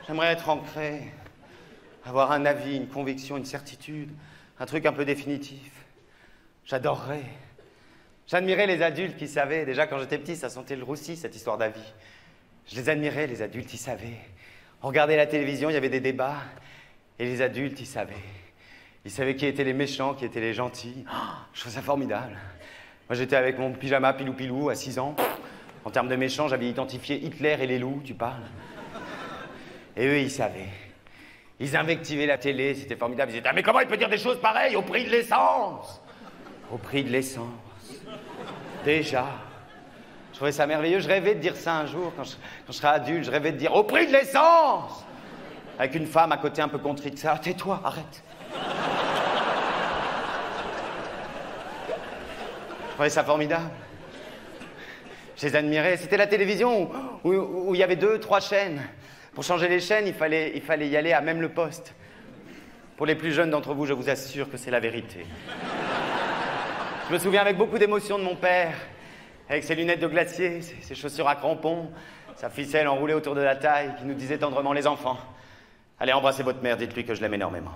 J'aimerais être ancré, avoir un avis, une conviction, une certitude, un truc un peu définitif. J'adorerais. J'admirais les adultes qui savaient. Déjà, quand j'étais petit, ça sentait le roussi, cette histoire d'avis. Je les admirais, les adultes, ils savaient. On regardait la télévision, il y avait des débats, et les adultes, ils savaient. Ils savaient qui étaient les méchants, qui étaient les gentils. Oh, je trouvais ça formidable. Moi, j'étais avec mon pyjama pilou-pilou à 6 ans. En termes de méchants, j'avais identifié Hitler et les loups, tu parles. Et eux, ils savaient. Ils invectivaient la télé, c'était formidable. Ils disaient « Ah, mais comment il peut dire des choses pareilles au prix de l'essence ?» Au prix de l'essence. Déjà. Je trouvais ça merveilleux. Je rêvais de dire ça un jour, quand je serai adulte. Je rêvais de dire « Au prix de l'essence !» Avec une femme à côté un peu contrite. Ça, tais-toi, arrête. Je trouvais ça formidable. Je les admirais. C'était la télévision où il y avait 2, 3 chaînes. Pour changer les chaînes, il fallait y aller à même le poste. Pour les plus jeunes d'entre vous, je vous assure que c'est la vérité. Je me souviens avec beaucoup d'émotion de mon père, avec ses lunettes de glacier, ses chaussures à crampons, sa ficelle enroulée autour de la taille, qui nous disait tendrement « Les enfants, allez embrasser votre mère, dites-lui que je l'aime énormément.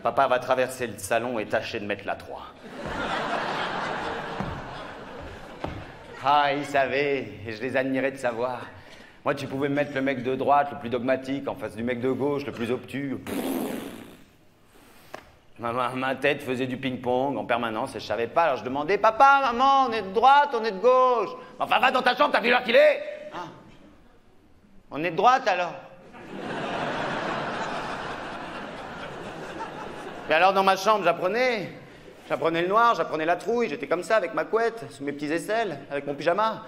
Papa va traverser le salon et tâcher de mettre la 3. » Ah, ils savaient, et je les admirais de savoir. Moi, tu pouvais me mettre le mec de droite, le plus dogmatique, en face du mec de gauche, le plus obtus. Ma tête faisait du ping-pong en permanence et je savais pas. Alors je demandais « Papa, maman, on est de droite, on est de gauche ?» Enfin, va dans ta chambre, t'as vu l'heure qu'il est? Ah. On est de droite, alors? Et alors, dans ma chambre, j'apprenais le noir, j'apprenais la trouille, j'étais comme ça, avec ma couette, sous mes petits aisselles, avec mon pyjama.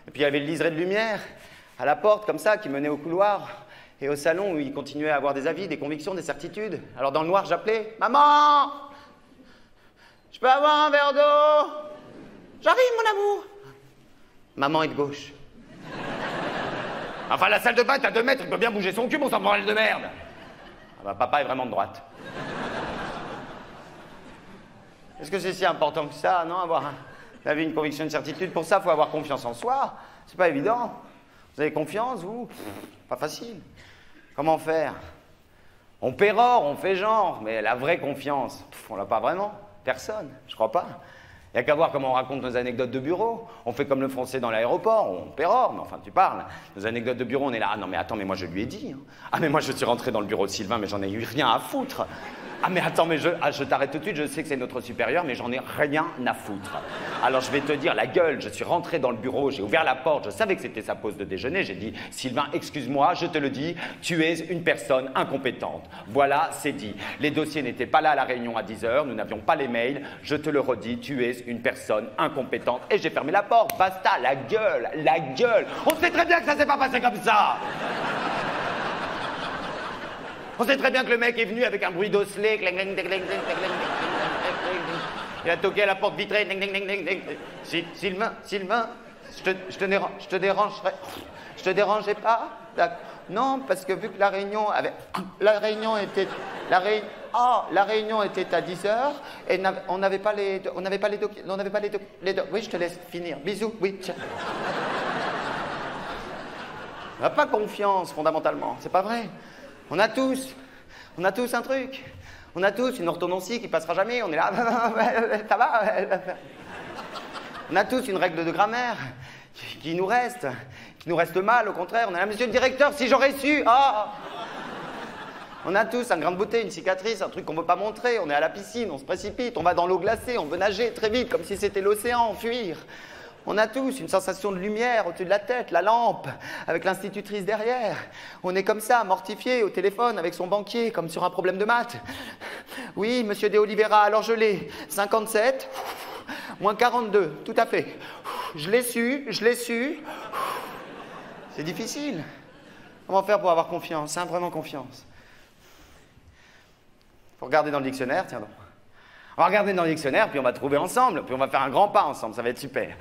Et puis, il y avait le liseré de lumière, à la porte, comme ça, qui menait au couloir. Et au salon, où il continuait à avoir des avis, des convictions, des certitudes. Alors, dans le noir, j'appelais « Maman! Je peux avoir un verre d'eau? J'arrive, mon amour! » Maman est de gauche. Enfin, la salle de bain est à 2 mètres, il peut bien bouger son cul, on s'en branle de merde. Ah bah, papa est vraiment de droite. Est-ce que c'est si important que ça, non, avoir une conviction, une certitude? Pour ça, il faut avoir confiance en soi. C'est pas évident. Vous avez confiance, vous? Pas facile. Comment faire? On pérore, on fait genre, mais la vraie confiance, on l'a pas vraiment. Personne, je crois pas. Il n'y a qu'à voir comment on raconte nos anecdotes de bureau. On fait comme le français dans l'aéroport, on pérore, mais enfin, tu parles. Nos anecdotes de bureau, on est là. Ah non, mais attends, mais moi je lui ai dit. Hein. Ah, mais moi je suis rentré dans le bureau de Sylvain, mais j'en ai eu rien à foutre. Ah, mais attends, mais je t'arrête tout de suite, je sais que c'est notre supérieur, mais j'en ai rien à foutre. Alors je vais te dire la gueule, je suis rentré dans le bureau, j'ai ouvert la porte, je savais que c'était sa pause de déjeuner, j'ai dit « Sylvain, excuse-moi, je te le dis, tu es une personne incompétente. » Voilà, c'est dit. Les dossiers n'étaient pas là à la réunion à 10h, nous n'avions pas les mails, je te le redis, tu es une personne incompétente. Et j'ai fermé la porte, basta, la gueule, la gueule. On sait très bien que ça s'est pas passé comme ça. On sait très bien que le mec est venu avec un bruit d'osselet. Il a toqué à la porte vitrée. Sylvain, je te dérangeais pas? Non, parce que vu que la réunion était à 10h et on n'avait pas les oui, je te laisse finir. Bisous, oui. Tiens. On n'a pas confiance fondamentalement, c'est pas vrai. On a tous un truc. On a tous une orthodontie qui passera jamais. On est là, ça va. On a tous une règle de grammaire qui nous reste mal. Au contraire, on est là, monsieur le directeur, si j'aurais su. Oh. On a tous un grain de beauté, une cicatrice, un truc qu'on ne veut pas montrer. On est à la piscine, on se précipite, on va dans l'eau glacée, on veut nager très vite, comme si c'était l'océan, fuir. On a tous une sensation de lumière au-dessus de la tête, la lampe, avec l'institutrice derrière. On est comme ça, mortifié, au téléphone, avec son banquier, comme sur un problème de maths. Oui, monsieur De Oliveira, alors je l'ai. 57, moins 42, tout à fait. Je l'ai su. C'est difficile. Comment faire pour avoir confiance, hein, vraiment confiance? Faut regarder dans le dictionnaire, tiens donc. On va regarder dans le dictionnaire, puis on va trouver ensemble, puis on va faire un grand pas ensemble, ça va être super.